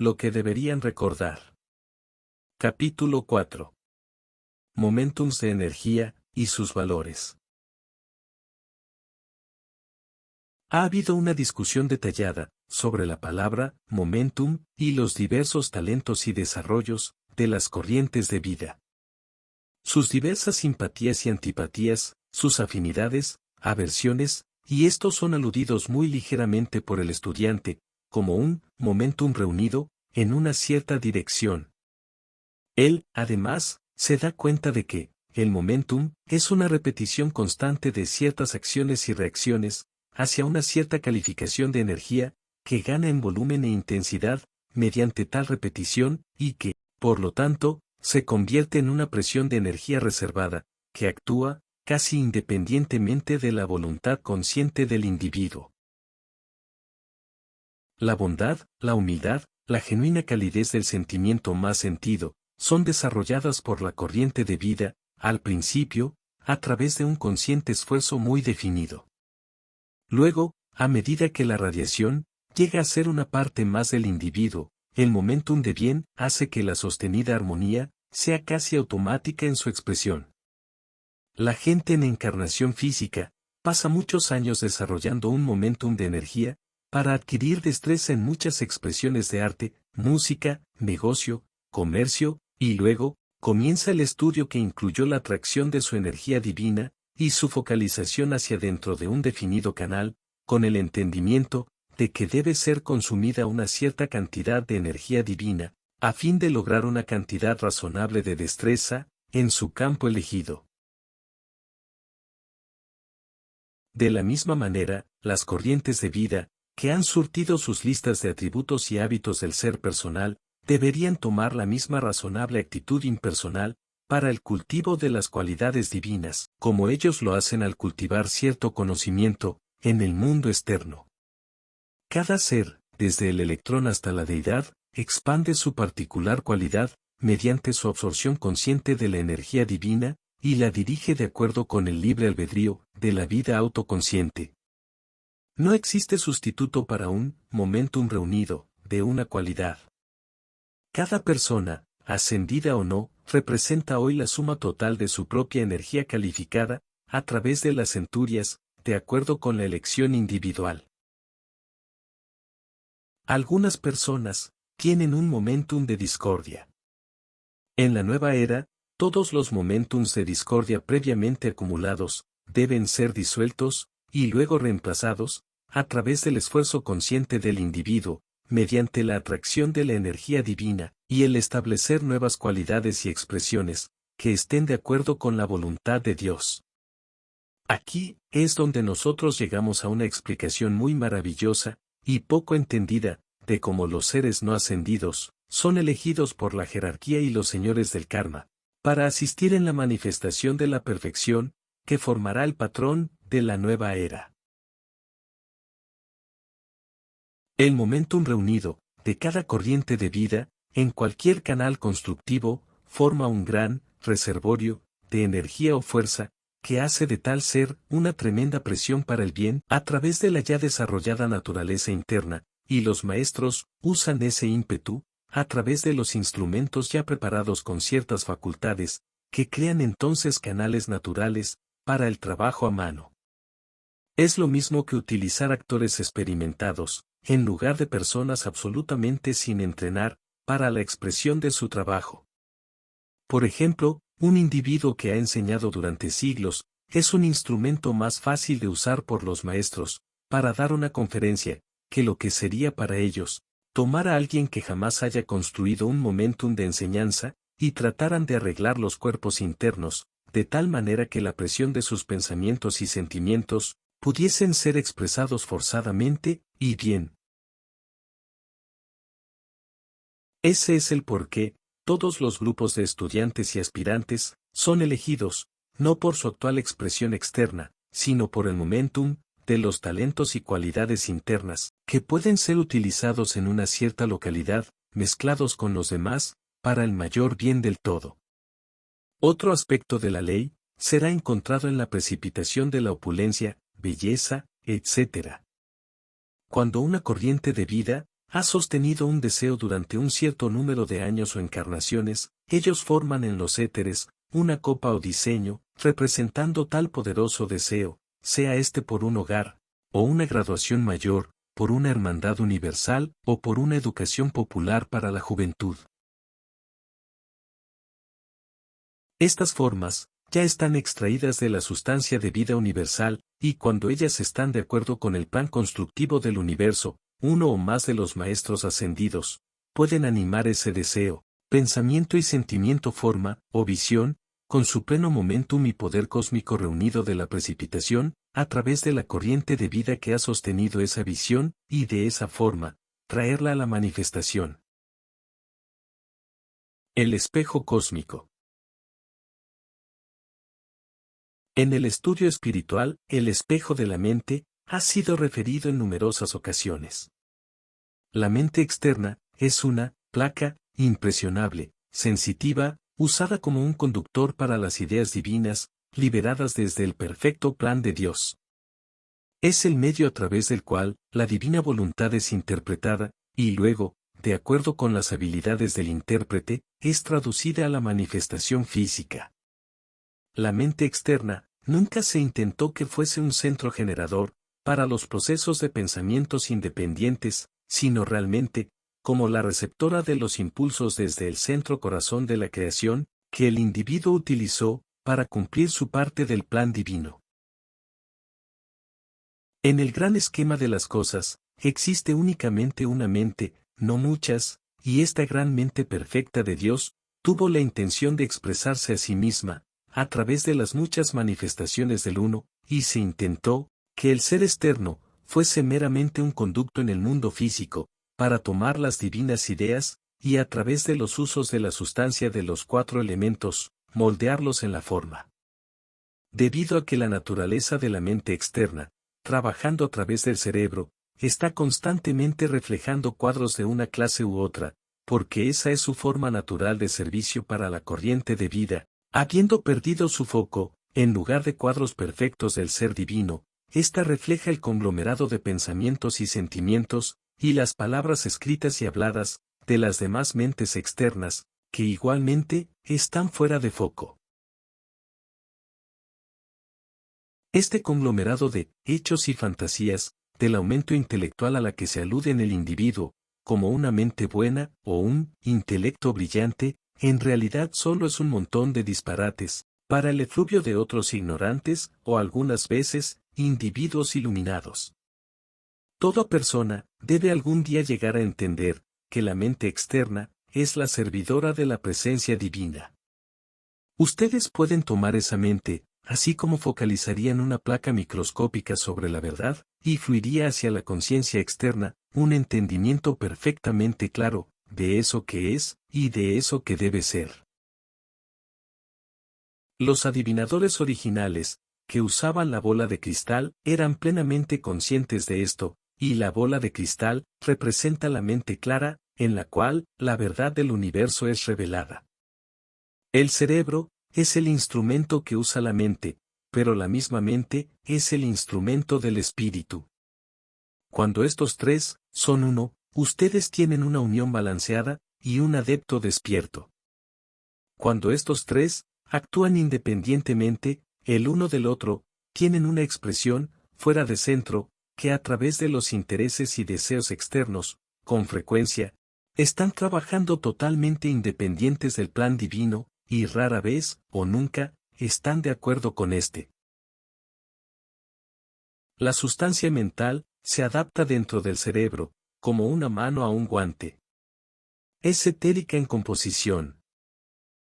lo que deberían recordar. Capítulo 4. Momentums de energía y sus valores. Ha habido una discusión detallada sobre la palabra momentum y los diversos talentos y desarrollos de las corrientes de vida. Sus diversas simpatías y antipatías, sus afinidades, aversiones, y estos son aludidos muy ligeramente por el estudiante, como un momentum reunido en una cierta dirección. Él, además, se da cuenta de que el momentum es una repetición constante de ciertas acciones y reacciones hacia una cierta calificación de energía que gana en volumen e intensidad mediante tal repetición y que, por lo tanto, se convierte en una presión de energía reservada, que actúa casi independientemente de la voluntad consciente del individuo. La bondad, la humildad, la genuina calidez del sentimiento más sentido, son desarrolladas por la corriente de vida, al principio, a través de un consciente esfuerzo muy definido. Luego, a medida que la radiación llega a ser una parte más del individuo, el momentum de bien hace que la sostenida armonía sea casi automática en su expresión. La gente en encarnación física pasa muchos años desarrollando un momentum de energía para adquirir destreza en muchas expresiones de arte, música, negocio, comercio, y luego comienza el estudio que incluyó la atracción de su energía divina y su focalización hacia dentro de un definido canal, con el entendimiento de que debe ser consumida una cierta cantidad de energía divina, a fin de lograr una cantidad razonable de destreza en su campo elegido. De la misma manera, las corrientes de vida, que han surtido sus listas de atributos y hábitos del ser personal, deberían tomar la misma razonable actitud impersonal para el cultivo de las cualidades divinas, como ellos lo hacen al cultivar cierto conocimiento en el mundo externo. Cada ser, desde el electrón hasta la deidad, expande su particular cualidad mediante su absorción consciente de la energía divina y la dirige de acuerdo con el libre albedrío de la vida autoconsciente. No existe sustituto para un momentum reunido de una cualidad. Cada persona, ascendida o no, representa hoy la suma total de su propia energía calificada a través de las centurias, de acuerdo con la elección individual. Algunas personas tienen un momentum de discordia. En la nueva era, todos los momentums de discordia previamente acumulados deben ser disueltos y luego reemplazados a través del esfuerzo consciente del individuo, mediante la atracción de la energía divina y el establecer nuevas cualidades y expresiones que estén de acuerdo con la voluntad de Dios. Aquí es donde nosotros llegamos a una explicación muy maravillosa y poco entendida de cómo los seres no ascendidos son elegidos por la jerarquía y los señores del karma para asistir en la manifestación de la perfección que formará el patrón de la nueva era. El momentum reunido de cada corriente de vida en cualquier canal constructivo forma un gran reservorio de energía o fuerza que hace de tal ser una tremenda presión para el bien a través de la ya desarrollada naturaleza interna, y los maestros usan ese ímpetu a través de los instrumentos ya preparados con ciertas facultades, que crean entonces canales naturales para el trabajo a mano. Es lo mismo que utilizar actores experimentados, en lugar de personas absolutamente sin entrenar, para la expresión de su trabajo. Por ejemplo, un individuo que ha enseñado durante siglos, es un instrumento más fácil de usar por los maestros, para dar una conferencia, que lo que sería para ellos, tomar a alguien que jamás haya construido un momentum de enseñanza, y trataran de arreglar los cuerpos internos, de tal manera que la presión de sus pensamientos y sentimientos, pudiesen ser expresados forzadamente, y bien. Ese es el porqué. Todos los grupos de estudiantes y aspirantes son elegidos, no por su actual expresión externa, sino por el momentum de los talentos y cualidades internas, que pueden ser utilizados en una cierta localidad, mezclados con los demás, para el mayor bien del todo. Otro aspecto de la ley será encontrado en la precipitación de la opulencia, belleza, etc. Cuando una corriente de vida ha sostenido un deseo durante un cierto número de años o encarnaciones, ellos forman en los éteres una copa o diseño, representando tal poderoso deseo, sea este por un hogar, o una graduación mayor, por una hermandad universal o por una educación popular para la juventud. Estas formas ya están extraídas de la sustancia de vida universal, y cuando ellas están de acuerdo con el plan constructivo del universo, uno o más de los maestros ascendidos pueden animar ese deseo, pensamiento y sentimiento forma, o visión, con su pleno momentum y poder cósmico reunido de la precipitación, a través de la corriente de vida que ha sostenido esa visión, y de esa forma, traerla a la manifestación. El espejo cósmico. En el estudio espiritual, el espejo de la mente ha sido referido en numerosas ocasiones. La mente externa es una placa impresionable, sensitiva, usada como un conductor para las ideas divinas, liberadas desde el perfecto plan de Dios. Es el medio a través del cual la divina voluntad es interpretada, y luego, de acuerdo con las habilidades del intérprete, es traducida a la manifestación física. La mente externa nunca se intentó que fuese un centro generador para los procesos de pensamientos independientes, sino realmente, como la receptora de los impulsos desde el centro corazón de la creación, que el individuo utilizó para cumplir su parte del plan divino. En el gran esquema de las cosas, existe únicamente una mente, no muchas, y esta gran mente perfecta de Dios tuvo la intención de expresarse a sí misma, a través de las muchas manifestaciones del Uno, y se intentó que el ser externo fuese meramente un conducto en el mundo físico, para tomar las divinas ideas, y a través de los usos de la sustancia de los cuatro elementos, moldearlos en la forma. Debido a que la naturaleza de la mente externa, trabajando a través del cerebro, está constantemente reflejando cuadros de una clase u otra, porque esa es su forma natural de servicio para la corriente de vida, habiendo perdido su foco, en lugar de cuadros perfectos del ser divino, ésta refleja el conglomerado de pensamientos y sentimientos, y las palabras escritas y habladas, de las demás mentes externas, que igualmente, están fuera de foco. Este conglomerado de hechos y fantasías, del aumento intelectual a la que se alude en el individuo, como una mente buena o un intelecto brillante, en realidad solo es un montón de disparates, para el efluvio de otros ignorantes, o algunas veces, individuos iluminados. Toda persona debe algún día llegar a entender que la mente externa es la servidora de la presencia divina. Ustedes pueden tomar esa mente, así como focalizarían una placa microscópica sobre la verdad, y fluiría hacia la conciencia externa, un entendimiento perfectamente claro, de eso que es, y de eso que debe ser. Los adivinadores originales, que usaban la bola de cristal, eran plenamente conscientes de esto, y la bola de cristal representa la mente clara, en la cual la verdad del universo es revelada. El cerebro es el instrumento que usa la mente, pero la misma mente es el instrumento del espíritu. Cuando estos tres son uno, ustedes tienen una unión balanceada y un adepto despierto. Cuando estos tres actúan independientemente, el uno del otro, tienen una expresión, fuera de centro, que a través de los intereses y deseos externos, con frecuencia, están trabajando totalmente independientes del plan divino, y rara vez, o nunca, están de acuerdo con este. La sustancia mental se adapta dentro del cerebro, como una mano a un guante. Es etérica en composición.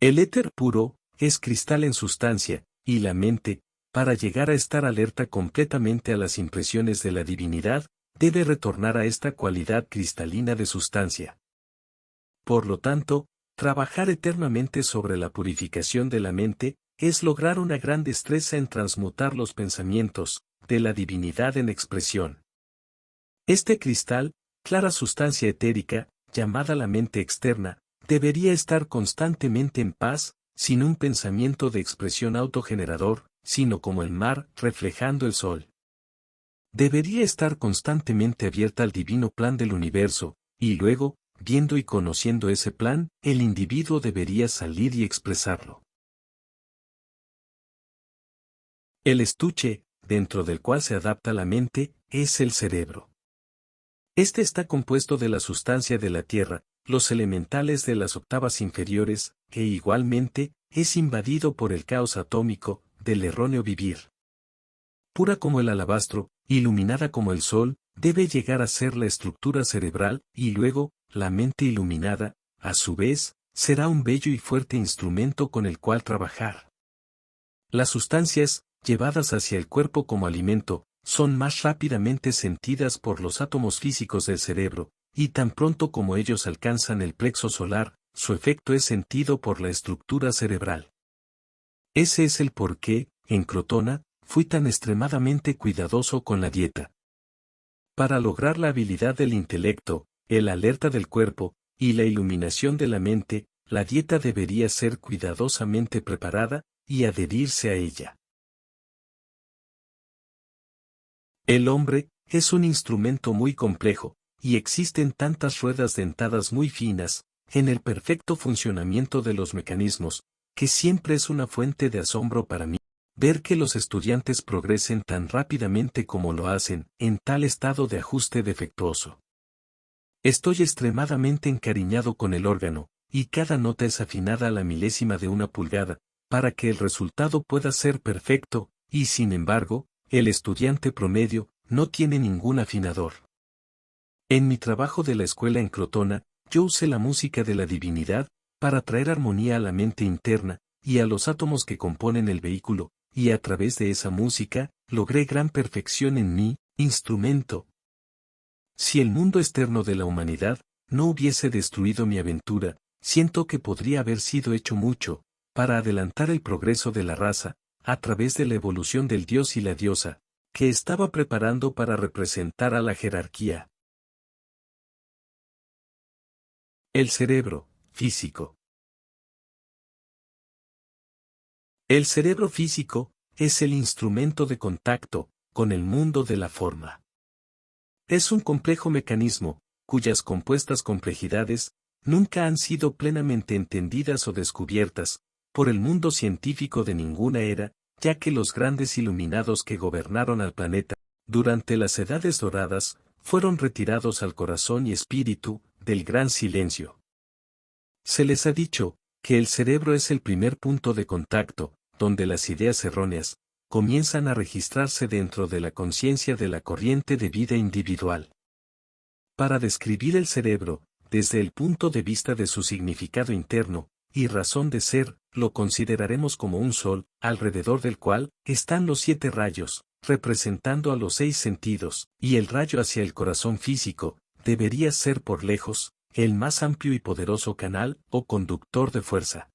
El éter puro es cristal en sustancia, y la mente, para llegar a estar alerta completamente a las impresiones de la divinidad, debe retornar a esta cualidad cristalina de sustancia. Por lo tanto, trabajar eternamente sobre la purificación de la mente, es lograr una gran destreza en transmutar los pensamientos, de la divinidad en expresión. Este cristal, clara sustancia etérica, llamada la mente externa, debería estar constantemente en paz, sin un pensamiento de expresión autogenerador, sino como el mar reflejando el sol. Debería estar constantemente abierta al divino plan del universo, y luego, viendo y conociendo ese plan, el individuo debería salir y expresarlo. El estuche, dentro del cual se adapta la mente, es el cerebro. Este está compuesto de la sustancia de la tierra, los elementales de las octavas inferiores, e igualmente, es invadido por el caos atómico, del erróneo vivir. Pura como el alabastro, iluminada como el sol, debe llegar a ser la estructura cerebral, y luego, la mente iluminada, a su vez, será un bello y fuerte instrumento con el cual trabajar. Las sustancias, llevadas hacia el cuerpo como alimento, son más rápidamente sentidas por los átomos físicos del cerebro, y tan pronto como ellos alcanzan el plexo solar, su efecto es sentido por la estructura cerebral. Ese es el por qué, en Crotona, fui tan extremadamente cuidadoso con la dieta. Para lograr la habilidad del intelecto, el alerta del cuerpo, y la iluminación de la mente, la dieta debería ser cuidadosamente preparada, y adherirse a ella. El hombre, es un instrumento muy complejo, y existen tantas ruedas dentadas muy finas, en el perfecto funcionamiento de los mecanismos, que siempre es una fuente de asombro para mí, ver que los estudiantes progresen tan rápidamente como lo hacen, en tal estado de ajuste defectuoso. Estoy extremadamente encariñado con el órgano, y cada nota es afinada a la milésima de una pulgada, para que el resultado pueda ser perfecto, y sin embargo, el estudiante promedio no tiene ningún afinador. En mi trabajo de la escuela en Crotona, yo usé la música de la divinidad para traer armonía a la mente interna y a los átomos que componen el vehículo, y a través de esa música logré gran perfección en mi instrumento. Si el mundo externo de la humanidad no hubiese destruido mi aventura, siento que podría haber sido hecho mucho para adelantar el progreso de la raza, a través de la evolución del dios y la diosa, que estaba preparando para representar a la jerarquía. El cerebro, físico. El cerebro físico es el instrumento de contacto con el mundo de la forma. Es un complejo mecanismo, cuyas compuestas complejidades nunca han sido plenamente entendidas o descubiertas por el mundo científico de ninguna era, ya que los grandes iluminados que gobernaron al planeta durante las edades doradas fueron retirados al corazón y espíritu del gran silencio. Se les ha dicho que el cerebro es el primer punto de contacto, donde las ideas erróneas comienzan a registrarse dentro de la conciencia de la corriente de vida individual. Para describir el cerebro, desde el punto de vista de su significado interno y razón de ser, lo consideraremos como un sol, alrededor del cual están los 7 rayos, representando a los 6 sentidos, y el rayo hacia el corazón físico, debería ser por lejos, el más amplio y poderoso canal o conductor de fuerza.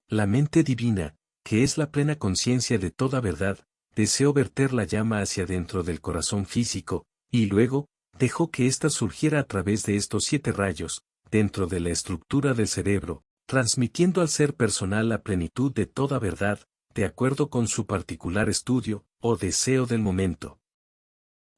La mente divina, que es la plena conciencia de toda verdad, deseó verter la llama hacia dentro del corazón físico, y luego, dejó que ésta surgiera a través de estos 7 rayos, dentro de la estructura del cerebro, transmitiendo al ser personal la plenitud de toda verdad, de acuerdo con su particular estudio, o deseo del momento.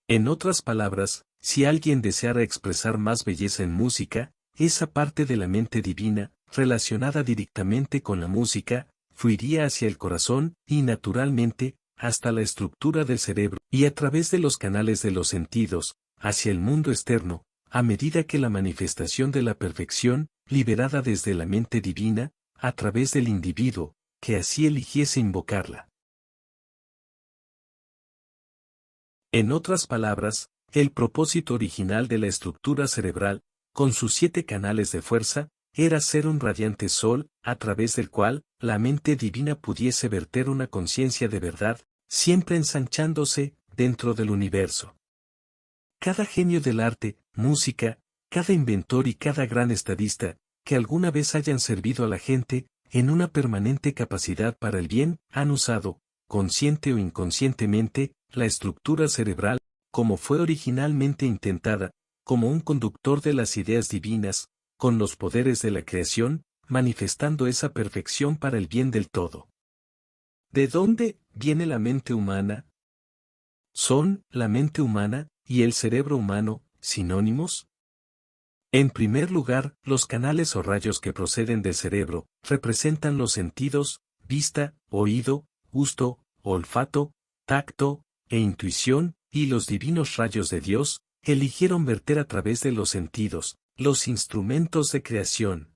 En otras palabras, si alguien deseara expresar más belleza en música, esa parte de la mente divina, relacionada directamente con la música, fluiría hacia el corazón, y naturalmente, hasta la estructura del cerebro, y a través de los canales de los sentidos, hacia el mundo externo, a medida que la manifestación de la perfección, liberada desde la mente divina, a través del individuo, que así eligiese invocarla. En otras palabras, el propósito original de la estructura cerebral, con sus 7 canales de fuerza, era ser un radiante sol, a través del cual, la mente divina pudiese verter una conciencia de verdad, siempre ensanchándose, dentro del universo. Cada genio del arte, música, cada inventor y cada gran estadista, que alguna vez hayan servido a la gente, en una permanente capacidad para el bien, han usado, consciente o inconscientemente, la estructura cerebral, como fue originalmente intentada, como un conductor de las ideas divinas, con los poderes de la creación, manifestando esa perfección para el bien del todo. ¿De dónde viene la mente humana? Son la mente humana y el cerebro humano, sinónimos? En primer lugar, los canales o rayos que proceden del cerebro, representan los sentidos, vista, oído, gusto, olfato, tacto, e intuición, y los divinos rayos de Dios, eligieron verter a través de los sentidos, los instrumentos de creación.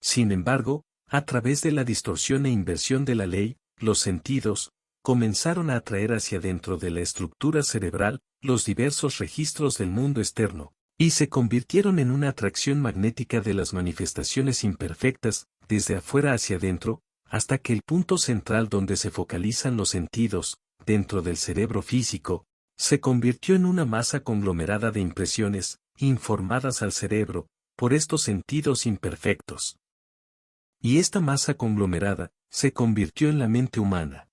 Sin embargo, a través de la distorsión e inversión de la ley, los sentidos, comenzaron a atraer hacia dentro de la estructura cerebral, los diversos registros del mundo externo, y se convirtieron en una atracción magnética de las manifestaciones imperfectas, desde afuera hacia adentro, hasta que el punto central donde se focalizan los sentidos, dentro del cerebro físico, se convirtió en una masa conglomerada de impresiones, informadas al cerebro, por estos sentidos imperfectos. Y esta masa conglomerada, se convirtió en la mente humana.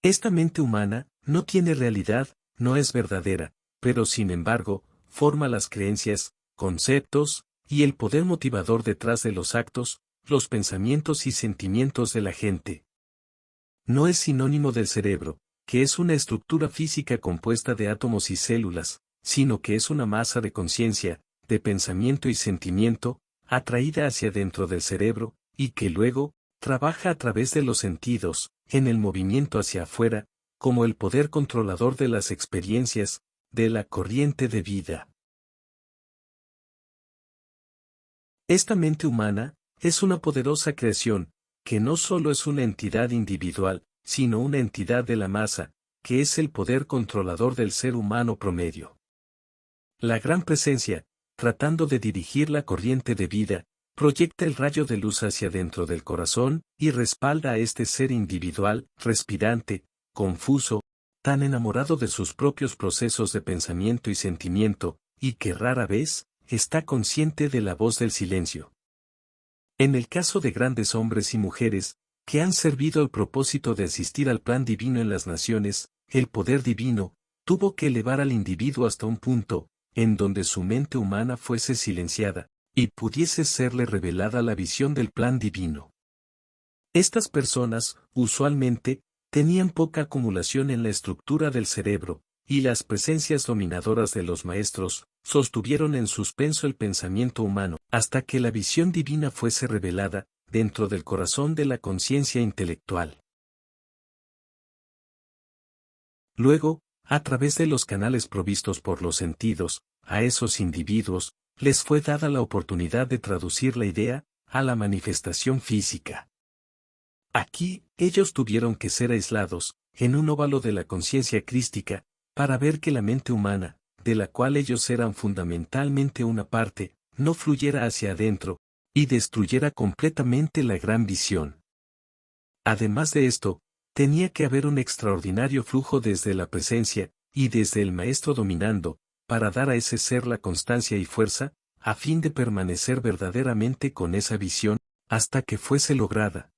Esta mente humana, no tiene realidad, no es verdadera, pero sin embargo, forma las creencias, conceptos, y el poder motivador detrás de los actos, los pensamientos y sentimientos de la gente. No es sinónimo del cerebro, que es una estructura física compuesta de átomos y células, sino que es una masa de conciencia, de pensamiento y sentimiento, atraída hacia dentro del cerebro, y que luego, trabaja a través de los sentidos, en el movimiento hacia afuera, como el poder controlador de las experiencias, de la corriente de vida. Esta mente humana, es una poderosa creación, que no solo es una entidad individual, sino una entidad de la masa, que es el poder controlador del ser humano promedio. La gran presencia, tratando de dirigir la corriente de vida, proyecta el rayo de luz hacia dentro del corazón, y respalda a este ser individual, respirante, confuso, tan enamorado de sus propios procesos de pensamiento y sentimiento, y que rara vez, está consciente de la voz del silencio. En el caso de grandes hombres y mujeres, que han servido al propósito de asistir al plan divino en las naciones, el poder divino, tuvo que elevar al individuo hasta un punto, en donde su mente humana fuese silenciada, y pudiese serle revelada la visión del plan divino. Estas personas, usualmente, tenían poca acumulación en la estructura del cerebro, y las presencias dominadoras de los maestros, sostuvieron en suspenso el pensamiento humano, hasta que la visión divina fuese revelada, dentro del corazón de la conciencia intelectual. Luego, a través de los canales provistos por los sentidos, a esos individuos, les fue dada la oportunidad de traducir la idea, a la manifestación física. Aquí, ellos tuvieron que ser aislados, en un óvalo de la conciencia crística, para ver que la mente humana, de la cual ellos eran fundamentalmente una parte, no fluyera hacia adentro, y destruyera completamente la gran visión. Además de esto, tenía que haber un extraordinario flujo desde la presencia, y desde el maestro dominando, para dar a ese ser la constancia y fuerza, a fin de permanecer verdaderamente con esa visión, hasta que fuese lograda.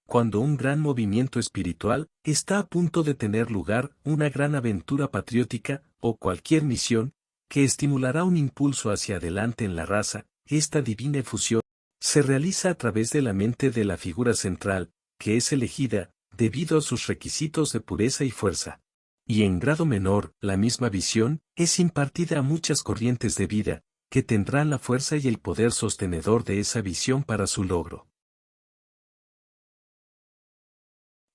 Cuando un gran movimiento espiritual está a punto de tener lugar, una gran aventura patriótica, o cualquier misión, que estimulará un impulso hacia adelante en la raza, esta divina efusión, se realiza a través de la mente de la figura central, que es elegida, debido a sus requisitos de pureza y fuerza. Y en grado menor, la misma visión, es impartida a muchas corrientes de vida, que tendrán la fuerza y el poder sostenedor de esa visión para su logro.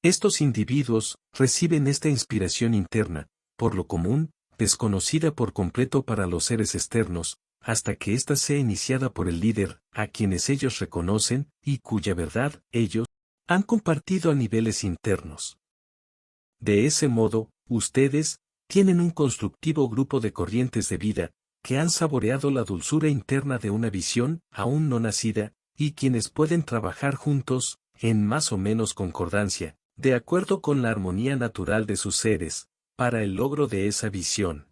Estos individuos reciben esta inspiración interna, por lo común, desconocida por completo para los seres externos, hasta que ésta sea iniciada por el líder, a quienes ellos reconocen, y cuya verdad, ellos, han compartido a niveles internos. De ese modo, ustedes, tienen un constructivo grupo de corrientes de vida, que han saboreado la dulzura interna de una visión, aún no nacida, y quienes pueden trabajar juntos, en más o menos concordancia, de acuerdo con la armonía natural de sus seres, para el logro de esa visión.